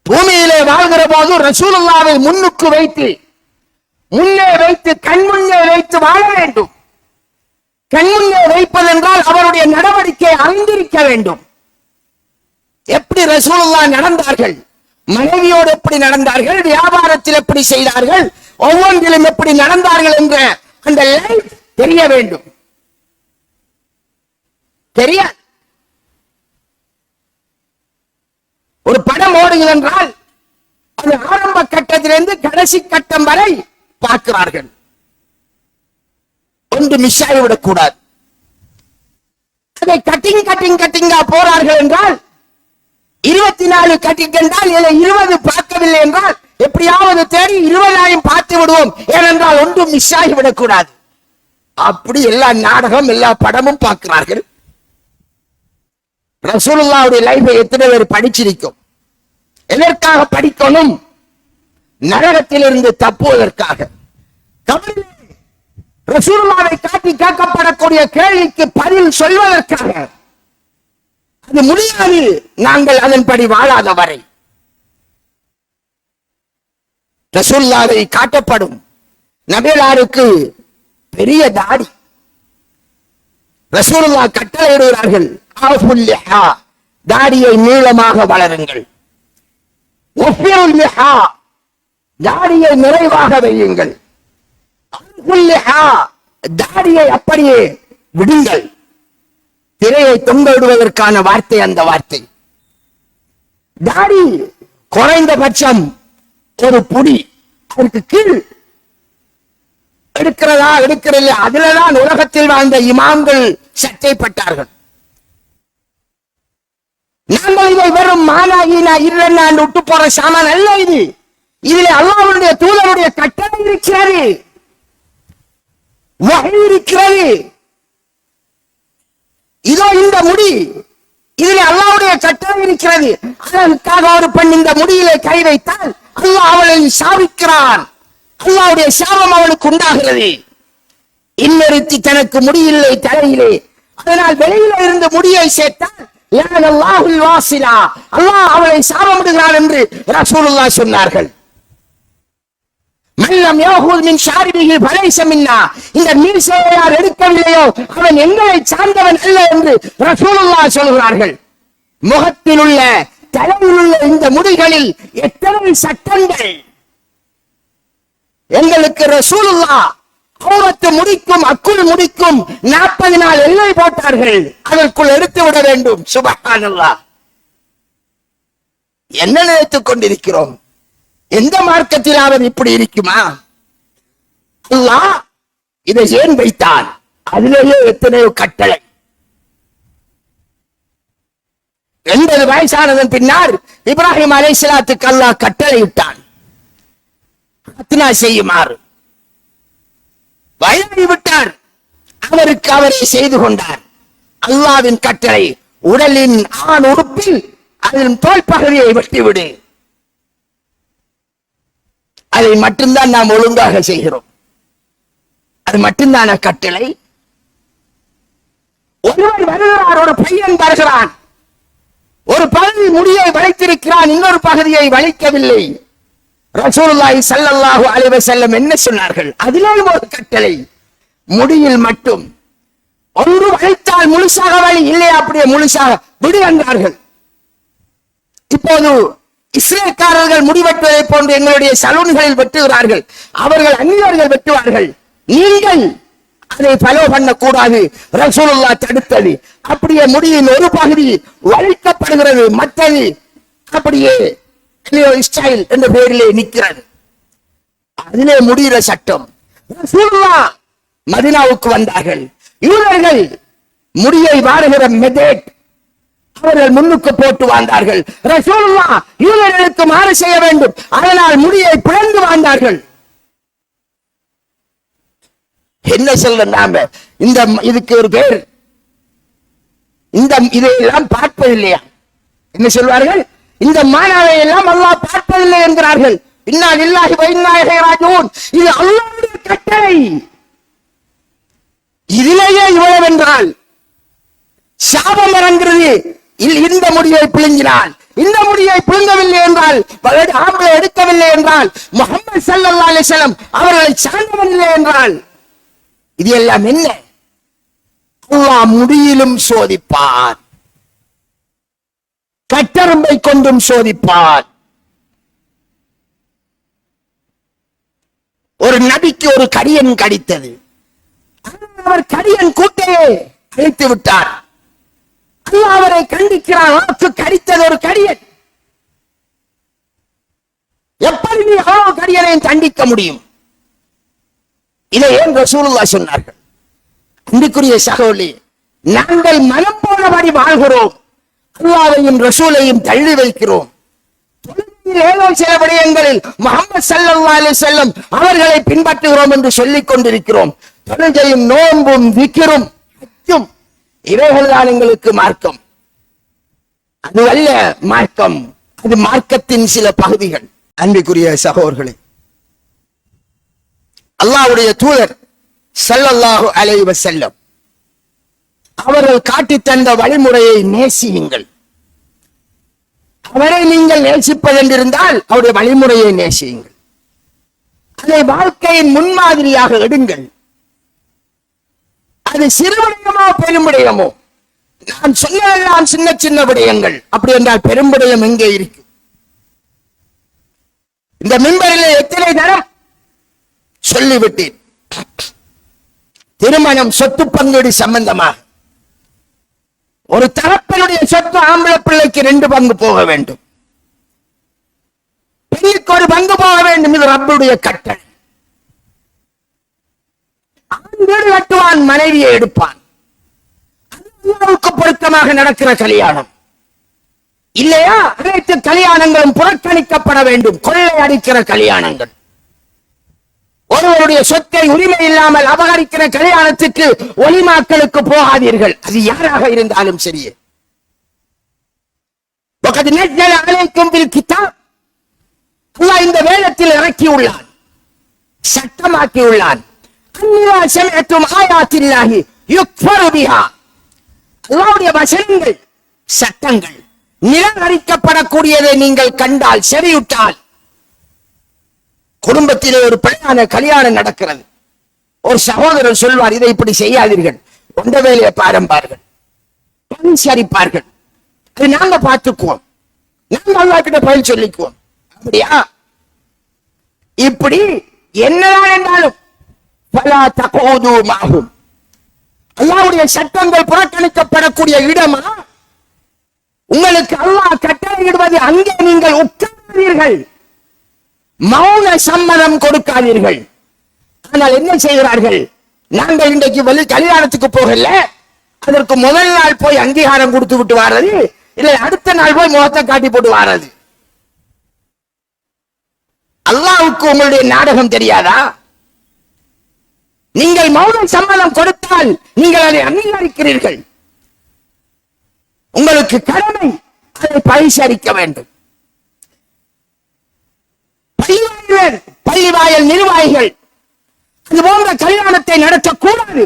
பூமியிலே வாழ்கிற போது ரசூலுல்லாஹை முன்னுக்கு வைத்து, முன்னே வைத்து, கண் முன்னே வைத்து வாழ வேண்டும். கண்முன்னே வைப்பதென்றால் அவருடைய நடவடிக்கை அறிந்திருக்க வேண்டும். எப்படி ரசூலுல்லாஹ் நடந்தார்கள், மனைவியோடு எப்படி நடந்தார்கள், வியாபாரத்தில் எப்படி செய்தார்கள், ஒவ்வொன்றிலும் எப்படி நடந்தார்கள் என்ற அந்த லைஃப் தெரிய வேண்டும். தெரியாது. ஒரு படம் ஓடுகிறது என்றால் அது ஆரம்ப கட்டத்திலிருந்து கடைசி கட்டம் வரை பார்க்கிறார்கள். ஒன்று மிஸ் ஆகிவிடக் கூடாது. அதை கட்டிங்கா போறார்கள் என்றால் 24 கட்டிங் என்றால் 20 பார்க்கவில்லை என்றால் எப்படியாவது தேடி 20 பார்த்து விடுவோம். ஏனென்றால் ஒன்றும் மிஸ் ஆகிவிடக் கூடாது. அப்படி எல்லா நாடகம் எல்லா படமும் பார்க்கிறார்கள். ரசூலுல்லாஹ்வுடைய லைஃபை எத்தனை பேர் படிச்சிருக்கும்? எதற்காக படிக்கணும்? நரகத்திலிருந்து தப்புவதற்காக. ரசூலுல்லாஹ்வை காட்டி கேட்கப்படக்கூடிய கேள்விக்கு பதில் சொல்வதற்காக. அது முடியாது நாங்கள் அதன்படி வாழாத வரை. ரசூலுல்லாஹ்வை காட்டப்படும். நபிகளாருக்கு பெரிய தாடி. ரசூலுல்லாஹ் கட்டளையிடுகிறார்கள், ஆஃபுல் லிஹா, தாடியை நீளமாக வளருங்கள். வஃபிருல் லிஹா, தாடியை நிறைவாக வையுங்கள். அன்ஃபுல் லிஹா, தாடியை அப்படியே விடுங்கள். திரையை தொங்க விடுவதற்கான வார்த்தை அந்த வார்த்தை. தாடி குறைந்தபட்சம் ஒரு புடி, அதற்கு கீழ் எடுக்கிறதா எடுக்கிறதில்லை. அதுலதான் உலகத்தில் வாழ்ந்த இமாம்கள் சட்டைப்பட்டார்கள். நாங்கள் இதை வெறும் மானாயினா இல்லைன்னு விட்டு போற சாமான் அல்ல இது. இதில் அல்லாஹ்வுடைய தூதருடைய கட்டளை இருக்கிறது, வஹி இருக்கிறது. இதோ இந்த முடி, இதில் அல்லாஹ்வுடைய கட்டளை இருக்கிறது. அதற்காக ஒரு பெண் இந்த முடியிலே கை வைத்தால் அல்லாஹ் அவளை சாபிக்கிறான். அல்லாஹ்வுடைய சாபம் அவளுக்கு உண்டாகிறது. இன்னொருத்தி தனக்கு முடியில்லை தலையிலே, அதனால் வெளியில இருந்து முடியை சேர்த்தால் அல்லாஹ் அவளை சாபமிடுகிறான் என்று ரசூலுல்லாஹ் சொன்னார்கள். மல்லம் யஹூத் மின் ஷாரிபிஹி ஃபலைஸ மின்னா, இந்த மீசையை யார் எடுக்கவில்லையோ அவன் எங்களை சார்ந்தவன் அல்ல என்று ரசூலுல்லாஹ் சொல்கிறார்கள். முகத்தில் உள்ள தலையில் உள்ள இந்த முடிகளில் எத்தனை சட்டங்கள்! எங்களுக்கு ரசூலுல்லாஹ் அவுரத்து முடிக்கும் அக்குள் முடிக்கும் 40 நாள் எல்லை போட்டார்கள். அதற்குள் எடுத்து விட வேண்டும். சுப்ஹானல்லாஹ். என்ன நினைத்துக் கொண்டிருக்கிறோம்? எந்த மார்க்கத்திலாவது இப்படி இருக்குமா? அல்லாஹ் இதை ஏன் வைத்தான்? அதிலேயே எத்தனையோ கட்டளை. 80 வயசானதன் பின்னர் இப்ராஹிம் அலைஹிஸ்ஸலாத்துக்கு அல்லாஹ் கட்டளை இட்டான், அத்னா செய்யுமாறு. வயதை விட்டார், அவருக்கு அவரை செய்து கொண்டார். அல்லாஹ்வின் கட்டளை, உடலின் ஆண் உறுப்பில் அதன் தோல் பகுதியை வெட்டிவிடு. அதை மட்டும்தான் நாம் ஒழுங்காக செய்கிறோம். அது மட்டும்தான கட்டளை? ஒருவர் வருகிறார், ஒரு பையன் வருகிறான், ஒரு பகுதி முடியை வளைத்திருக்கிறான், இன்னொரு பகுதியை வளைக்கவில்லை. ரசூலுல்லாஹி ஸல்லல்லாஹு அலைஹி வஸல்லம் என்ன சொன்னார்கள்? அதிலே ஒரு கட்டளை, முடியில் மட்டும். ஒன்று வளைத்தால் முழுசாக வழி, இல்லை அப்படியே முழுசாக விடு என்றார்கள். இப்போது இஸ்ரேல்காரர்கள் முடிவெட்டுவதை போன்று எங்களுடைய சலூன்களில் வெட்டுகிறார்கள். அவர்கள் அந்நியர்கள் வெட்டுவார்கள். நீங்கள் அதை ஃபாலோ பண்ணக்கூடாது. ரசூலுல்லாஹ் தடுத்தது. அப்படியே முடியின் ஒரு பகுதி வளைக்கப்படுகிறது, மற்றது அப்படியே ஸ்டைல் என்ற பெயரிலே நிற்கிறது. அதிலே முடிகிற சட்டம். ரசூலுல்லாஹ் மதீனாவுக்கு வந்தார்கள். யூதர்கள் முடியை வாருகிற மெதேட் அவர்கள் முன்னுக்கு போட்டு வாழ்ந்தார்கள். ரசூலுல்லாஹ் யூதர்களுக்கு மாறு செய்ய வேண்டும், அதனால் முடியை பிளந்து வாழ்ந்தார்கள். என்ன சொல்ல நாம இந்த இதுக்கு ஒரு பேர், இந்த இதையெல்லாம் பார்ப்பதில்லையா? என்ன சொல்வார்கள்? இந்த மானாவை எல்லாம் அல்லாஹ் பார்ப்பதில்லை என்கிறார்கள். இன்னா லில்லாஹி வ இன்னா இலைஹி ராஜிஊன். இது அல்லாஹ்வுடைய கட்டளை. இதிலேயே இவ்வளவு என்றால் சாபம் இறங்குகிறது. இந்த முடியை பிழுங்கினால், இந்த முடியை பிழுங்கவில்லை என்றால், ஆம்பளை எடுக்கவில்லை என்றால், முஹம்மது ஸல்லல்லாஹு அலைஹி வஸல்லம் அவர்களை சார்ந்தவன் இல்லை என்றால், இது எல்லாம் என்ன? அல்லாஹ் முடியிலும் சோதிப்பார், கட்டரும்பை கொண்டும் சோதிப்பார். ஒரு நபிக்கு ஒரு கடியன் கடித்தது. அவர் கடியன் கூட்டையே அழித்து விட்டார். அல்லாஹ் அவரை கண்டிக்கிறார், உனக்கு கடித்தது ஒரு கடியன், எப்படி நீ கடியனை தண்டிக்க முடியும்? இதை ஏன் ரசூலுல்லாஹ் சொன்னார்கள்? அன்புக்குரிய சகோதரி, நாங்கள் மனம் போனபடி வாழ்கிறோம், அல்லாஹ்வையும் ரசூலையும் தள்ளி வைக்கிறோம். ஏதோ சில விடயங்களில் முஹம்மது ஸல்லல்லாஹு அலைஹி வஸல்லம் அவர்களை பின்பற்றுகிறோம் என்று சொல்லிக் கொண்டிருக்கிறோம். தொழுகையும் நோன்பும் விக்ரும் ஹஜ்ஜும் இவைகள்தான் எங்களுக்கு மார்க்கம். அது அல்ல மார்க்கம், அது மார்க்கத்தின் சில பகுதிகள். அன்பிற்குரிய சகோதரர்களே, அல்லாஹ்வுடைய தூதர் ஸல்லல்லாஹு அலைஹி வஸல்லம் அவர்கள் காட்டித் தந்த வழிமுறையை நேசியுங்கள். அவரை நீங்கள் நேசிப்பதென்றிருந்தால் அவருடைய வழிமுறையை நேசியுங்கள். அதை வாழ்க்கையின் முன்மாதிரியாக எடுங்கள். அது சிறு விடயமோ பெரும்பிடயமோ, நான் சொன்னதெல்லாம் சின்ன சின்ன விடயங்கள். அப்படி என்றால் பெரும்பிடயம் எங்கே இருக்கு? இந்த மிம்பரிலே எத்தனை தரம் சொல்லிவிட்டேன். திருமணம் சொத்து பங்கீடு சம்பந்தமாக ஒரு தரப்பினுடைய சொத்து ஆம்பளை பிள்ளைக்கு 2 பங்கு போக வேண்டும், பெண்ணுக்கு 1 பங்கு போக வேண்டும். இது ரப்புடைய கட்டளை. ஆண் வீடு கட்டுவான், மனைவியை எடுப்பான். அல்லாஹ்வுக்கு பொருத்தமாக நடக்கிற கல்யாணம் இல்லையா? அனைத்து கல்யாணங்களும் புறக்கணிக்கப்பட வேண்டும். கொள்ளை அடிக்கிற கல்யாணங்கள், ஒருவருடைய சொத்தை உரிமை இல்லாமல் அபகரிக்கிற கல்யாணத்துக்கு ஒலிமாக்களுக்கு போகாதீர்கள். அது யாராக இருந்தாலும் சரியே. அல்லாஹ் இந்த வேதத்தில் இறக்கியுள்ளான், சட்டமாக்கியுள்ளான். அல்லாஹ்வுடைய வசனங்கள், சட்டங்கள் நிராகரிக்கப்படக்கூடியதை நீங்கள் கண்டால், செவியுட்டால், குடும்பத்திலே ஒரு பிள்ளையான கல்யாணம் நடக்கிறது, ஒரு சகோதரர் சொல்வார், இதை இப்படி செய்யாதீர்கள், கொண்ட வேலையை பாரும்பார்கள், சரிப்பார்கள், அது நாங்க பார்த்துக்குவோம், நாங்க அல்லாஹ் கிட்ட பதில் சொல்லிக்குவோம். அப்படியா? இப்படி என்னதான் என்றாலும் பலா தகூது மாஹும், அல்லாஹ்வுடைய சட்டங்கள் புறக்கணிக்கப்படக்கூடிய இடமா? உங்களுக்கு அல்லாஹ் கட்டளையிடுவது அங்கே நீங்கள் உட்கார்ந்தீர்கள், மௌன சம்மதம் கொடுக்காதீர்கள். ஆனால் என்ன செய்கிறார்கள்? நாங்கள் இன்றைக்கு வெளி கல்யாணத்துக்கு போகல, அதற்கு முதல் நாள் போய் அங்கீகாரம் கொடுத்து விட்டு வாரது, இல்லை அடுத்த நாள் போய் முகத்தை காட்டி போட்டு வாரது. அல்லாஹ்வுக்கு உங்களுடைய நாடகம் தெரியாதா? நீங்கள் மௌன சம்மதம் கொடுத்தால் நீங்கள் அதை அங்கீகரிக்கிறீர்கள். உங்களுக்கு கடமை அதை பரிசீலிக்க வேண்டும். பள்ளிவாயல் நிர்வாகிகள் இது போன்ற கல்யாணத்தை நடத்தக்கூடாது.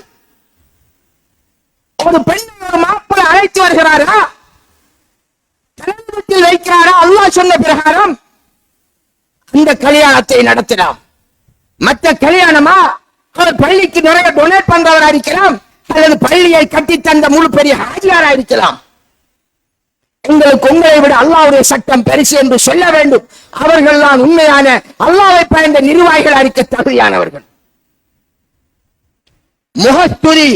ஒரு பெண்ணை ஒரு மாப்பிள்ளை அழைத்து வருகிறாரா, கல்யாணத்தில் வைக்கிறாரா, அல்லாஹ் சொன்ன பிரகாரம் இந்த கல்யாணத்தை நடத்தலாம். மற்ற கல்யாணமா, அவர் பள்ளிக்கு நிறைய டொனேட் பண்றவரா இருக்கலாம், அல்லது பள்ளியை கட்டி தந்த முழு பெரிய ஹாஜியாரா இருக்கலாம். எங்களுக்கு உங்களை விட அல்லாஹ்வுடைய சட்டம் பெருசு என்று சொல்ல வேண்டும். அவர்கள் தான் உண்மையான அல்லாஹ்வை பயந்த நிர்வாகிகள் அறிக்க தகுதியானவர்கள். முகஸ்துதி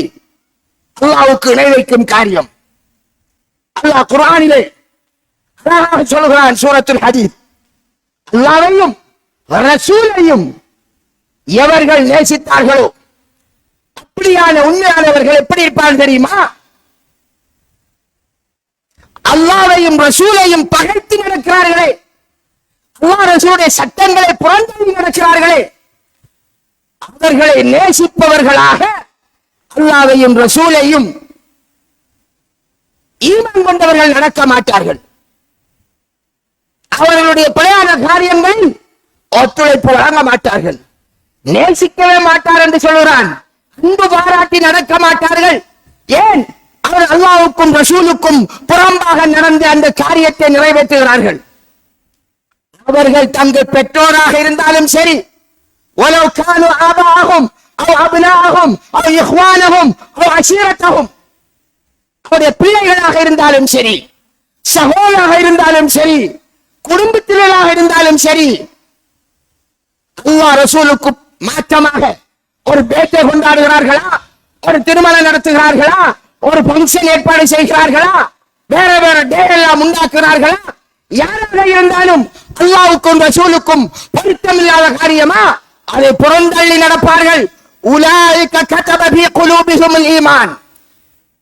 அல்லாஹ்வுக்கு இணை வைக்கும் காரியம். அல்லாஹ் குர்ஆனிலே அழகாக சொல்கிறான், சூரத்துல் ஹதீத், அல்லாஹ்வையும் ரசூலையும் எவர்கள் நேசித்தார்களோ அப்படியான உண்மையானவர்கள் எப்படி இருப்பார்கள் தெரியுமா? அல்லாஹ்வையும் ரசூலையும் பகைத்து நடக்கிறார்களே, அல்லாஹ் ரசூலுடைய சட்டங்களை புறந்தள்ளி நடக்கிறார்களே, அவர்களை நேசிப்பவர்களாக அல்லாஹ்வையும் ரசூலையும் ஈமான் கொண்டவர்கள் நடக்க மாட்டார்கள். அவர்களுடைய பிழையான காரியங்களில் ஒத்துழைப்பு வழங்க மாட்டார்கள். நேசிக்கவே மாட்டார் என்று சொல்கிறான். அன்பு பாராட்டி நடக்க மாட்டார்கள். ஏன்? அவர் அல்லாஹ்வுக்கும் ரசூலுக்கும் புறம்பாக நடந்த அந்த காரியத்தை நிறைவேற்றுகிறார்கள். அவர்கள் தங்கள் பெற்றோராக இருந்தாலும் சரி, وَلَوْ كَانُوا آبَاءَهُمْ أَوْ أَبْنَاءَهُمْ أَوْ إِخْوَانَهُمْ أَوْ عَشِيرَتَهُمْ, அவருடைய பிள்ளைகளாக இருந்தாலும் சரி, சகோதராக இருந்தாலும் சரி, குடும்பத்தினராக இருந்தாலும் சரி, அல்லாஹ் ரசூலுக்கு மாற்றமாக ஒரு பேட்டை கொண்டாடுகிறார்களா, ஒரு திருமணம் நடத்துகிறார்களா, ஒரு பங்கன் ஏற்பாடு செய்கிறார்களா, வேற வேற டே எல்லாம் உண்டாக்குகிறார்களா, யாராக இருந்தாலும் அல்லாஹ்வுக்கும் ரசூலுக்கும் பொருத்தமில்லாத காரியமா அதை புறந்தள்ளி நடப்பார்கள். உலாயிக கதப ஃபீ குலூபிஹிமுல் ஈமான்.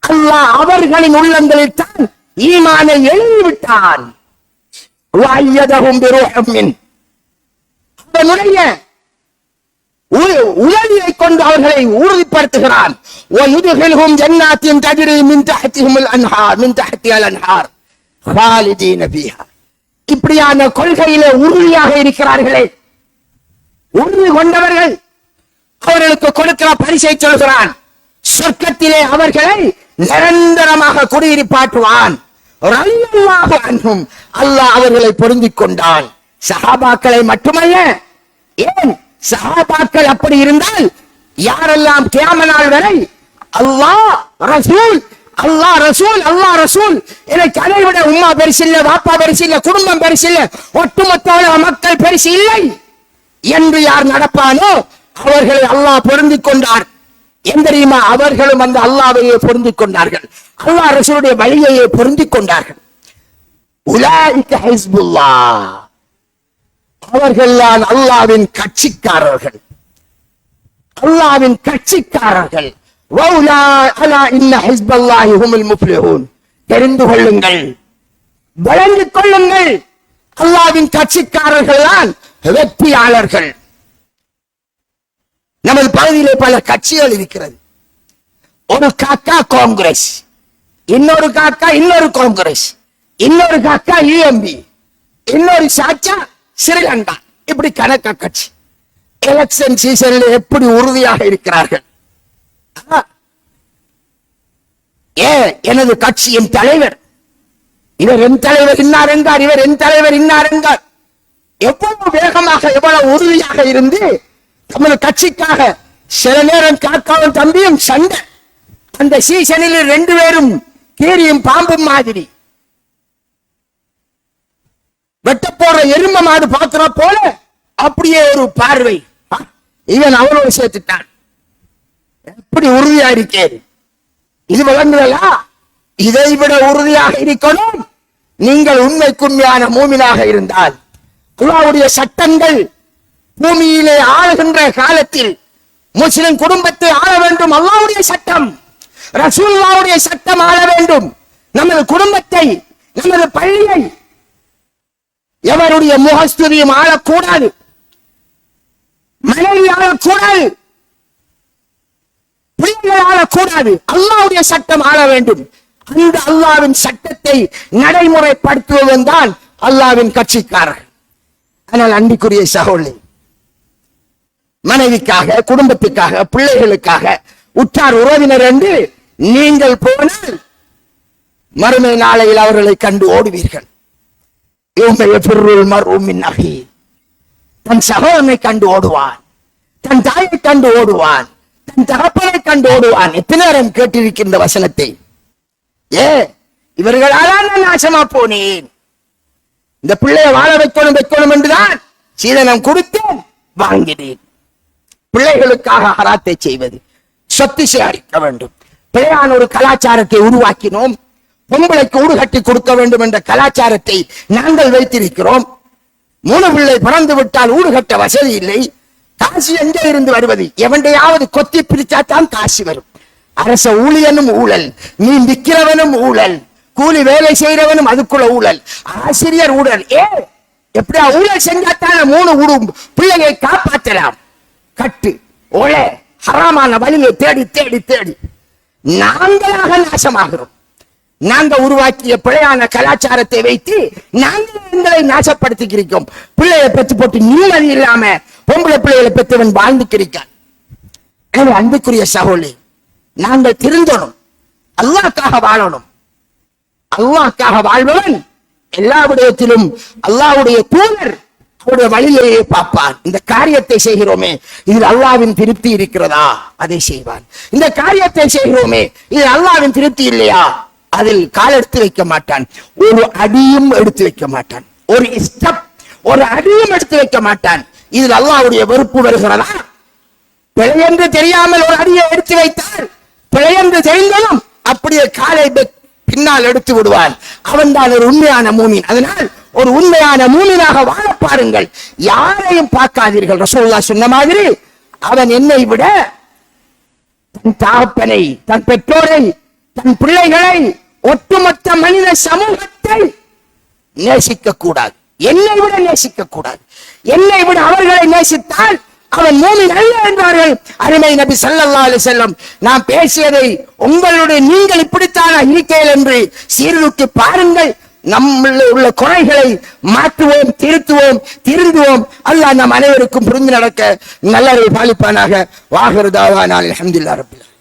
அல்லாஹ் அவர்களின் உள்ளங்களில் தான் ஈமானை எழுதிவிட்டான். வஅய்யதஹும் பிரூஹின் மின். அவனுடைய உதவியை கொண்டு அவர்களை உறுதிப்படுத்துகிறான். وَيُدْخِلْهُمْ جَنَّاتٍ تَجْرِي مِنْ تَحْتِهِمُ الْأَنْهَارُ مِنْ تَحْتِهَا الْأَنْهَارُ خَالِدِينَ فِيهَا. இப்படியான கொள்கையிலே உறுதியாக இருக்கிறார்களே, உறுதி கொண்டவர்கள், அவர்களுக்கு கொடுக்கிற பரிசை சொல்கிறான். சொர்க்கத்திலே அவர்களை நிரந்தரமாக குடியிருப்பாட்டுவான். ரலியல்லாஹு அன்ஹும். அல்லாஹ் அவர்களை பொருந்திக் கொண்டான். சஹாபாக்களை மட்டுமல்ல, ஏன் சஹாபாக்கள் அப்படி இருந்தால் யாரெல்லாம் கியாமத் நாள் வரை அல்லாஹ் ரசூல் அல்லாஹ் ரசூல் அல்லாஹ் ரசூல், எனக்கு அதை விட உம்மா பெருசு இல்ல, வாப்பா பெருசு இல்ல, குடும்பம் பெருசு இல்ல, ஒட்டுமொத்த மக்கள் பெருசு இல்லை என்று யார் நடப்பானோ அவர்களை அல்லாஹ் பொருந்திக் கொண்டார். என் தெரியுமா? அவர்களும் அந்த அல்லாஹ்வையே பொருந்திக் கொண்டார்கள், அல்லாஹ் ரசூலுடைய வழியையே பொருந்திக் கொண்டார்கள். உலாயிக ஹிஸ்புல்லாஹ். அவர்கள் தான் அல்லாஹ்வின் கட்சிக்காரர்கள், அல்லாஹ்வின் கட்சிக்காரர்கள். வௌலா அலா இன்ன ஹிஸ்பல்லாஹி ஹுமுல் முஃப்லிஹூன். தெரிந்து கொள்ளுங்கள், வழங்கிக் கொள்ளுங்கள், அல்லாஹ்வின் கட்சிக்காரர்கள் தான் வெற்றியாளர்கள். நமது பகுதியிலே பல கட்சிகள் இருக்கிறது. ஒரு காக்கா காங்கிரஸ், இன்னொரு காக்கா இன்னொரு காங்கிரஸ், இன்னொரு காக்கா யூஎம்பி, இன்னொரு சாச்சா ஸ்ரீலங்கா. இப்படி கணக்க கட்சி எலெக்ஷன் சீசனில் எப்படி உறுதியாக இருக்கிறார்கள். எனது கட்சியின் தலைவர், இவர் என் தலைவர் இன்னார் என்றார், இவர் என் தலைவர் இன்னார் என்றார். எவ்வளவு வேகமாக எவ்வளவு உறுதியாக இருந்து நமது கட்சிக்காக சில நேரம் காக்காவும் தம்பியும் சண்டை. அந்த சீசனில் ரெண்டு பேரும் கீரியும் பாம்பும் மாதிரி, வெட்ட போற எரும மாடு பாக்குற போல அப்படியே ஒரு பார்வை. இவன் அவனோடு சேர்த்துட்டான். எப்படி உறுதியா இருக்கேன். இது விளங்குதலா? இதை விட உறுதியாக இருக்கணும். நீங்கள் உண்மைக்குண்மையான மூமினாக இருந்தால் அல்லாஹ்வுடைய சட்டங்கள் பூமியிலே ஆளுகின்ற காலத்தில் முஸ்லிம் குடும்பத்தை ஆள வேண்டும். அல்லாஹ்வுடைய சட்டம், ரசூலுல்லாஹ்வுடைய சட்டம் ஆள வேண்டும். நமது குடும்பத்தை, நமது பள்ளியை எவருடைய முகஸ்துதியும் ஆளக்கூடாது, மனைவி ஆளக்கூடாது, பிள்ளைகள் ஆளக்கூடாது. அல்லாஹ்வுடைய சட்டம் ஆள வேண்டும். அந்த அல்லாஹ்வின் சட்டத்தை நடைமுறைப்படுத்துவதும் தான் அல்லாஹ்வின் கட்சிக்காரர். ஆனால் அன்பிற்குரிய சகோதரி, மனைவிக்காக, குடும்பத்துக்காக, பிள்ளைகளுக்காக, உற்றார் உறவினர் என்று நீங்கள் போனால் மறுமை நாளையில் அவர்களை கண்டு ஓடுவீர்கள். தன் சகோதரனை கண்டு ஓடுவான், தன் தாயை கண்டு ஓடுவான், தன் தகப்பனை கண்டு ஓடுவான். எத்தனை நேரம் கேட்டிருக்கின்ற வசனத்தை. இவர்களால் நான் நாசமா போனேன். இந்த பிள்ளையை வாழ வைக்கணும் என்றுதான் சீதனம் கொடுத்தேன், வாங்கினேன். பிள்ளைகளுக்காக ஹராத்தை செய்வது, சொத்து சேகரிக்க வேண்டும், பிழையான ஒரு கலாச்சாரத்தை உருவாக்கினோம். பொம்பளைக்கு ஊடு கட்டி கொடுக்க வேண்டும் என்ற கலாச்சாரத்தை நாங்கள் வைத்திருக்கிறோம். 3 பிள்ளை பிறந்து விட்டால் ஊடு கட்ட வசதி இல்லை. காசு எங்கே இருந்து வருவது? எவண்டையாவது கொத்தி பிரிச்சாத்தான் காசு வரும். அரச ஊழியனும் ஊழல், மீன் விற்கிறவனும் ஊழல், கூலி வேலை செய்யறவனும் அதுக்குள்ள ஊழல், ஆசிரியர் ஊழல். எப்படியா ஊழல் செஞ்சாத்தான 3 பிள்ளையை காப்பாற்றலாம். கட்டு ஒளை ஹராமான வழியை தேடி தேடி தேடி நாங்களாக நாசமாகிறோம். நாங்க உருவாக்கிய பிழையான கலாச்சாரத்தை வைத்து நாங்கள் எங்களை நாசப்படுத்திக்கிறோம். பிள்ளையை பெற்று போட்டு நிம்மதி இல்லாம பொம்பளை பிள்ளைகளை பெற்றவன் வாழ்ந்து கிடைக்கான். எனவே அன்புக்குரிய சகோதரி, நாங்கள் திருந்தணும், அல்லாஹ்க்காக வாழணும். அல்லாஹ்க்காக வாழ்பவன் எல்லா விடயத்திலும் அல்லாஹ்வுடைய தூதர் அவருடைய வழியிலேயே பார்ப்பான். இந்த காரியத்தை செய்கிறோமே, இதில் அல்லாஹ்வின் திருப்தி இருக்கிறதா? அதை செய்வான். இந்த காரியத்தை செய்கிறோமே, இதில் அல்லாஹ்வின் திருப்தி இல்லையா? அதில் கால் எடுத்து வைக்க மாட்டான், ஒரு அடியும் எடுத்து வைக்க மாட்டான், ஒரு ஸ்டெப் ஒரு அடியும் எடுத்து வைக்க மாட்டான். இதில் அல்லாஹ்வுடைய வெறுப்பு வருகிறதா? பிழை என்று தெரியாமல் ஒரு அடியை எடுத்து வைத்தால், பிழை என்று தெரிந்ததும் அப்படியே காலை பின்னால் எடுத்து விடுவான். அவன் தான் ஒரு உண்மையான மூமின். அதனால் ஒரு உண்மையான மூமினாக வாழ பாருங்கள், யாரையும் பார்க்காதீர்கள். ரசூலுல்லாஹ் சொன்ன மாதிரி அவன் என்னை விட தன் தகப்பனை, தன் பெற்றோரை, தன் பிள்ளைகளை, ஒட்டுமொத்த மனித சமூகத்தை நேசிக்க கூடாது, என்னை விட நேசிக்க கூடாது. என்னை விட அவர்களை நேசித்தால் அவன் மூமின் அல்ல என்றார்கள் அருமை நபி ஸல்லல்லாஹு அலைஹி வஸல்லம். நாம் பேசியதை உங்களுடைய நீங்கள் இப்படித்தான் இருக்கிறீர்கள் என்று சீர்தூக்கி பாருங்கள். நம்முள்ள உள்ள குறைகளை மாற்றுவோம், திருத்துவோம், திருந்துவோம். அல்லாஹ் நம் அனைவருக்கும் புரிந்து நடக்க நல்லதை பாலிப்பானாக. வாஹிரு தாவானா அல்ஹம்துலில்லாஹி ரப்பில் ஆலமீன்.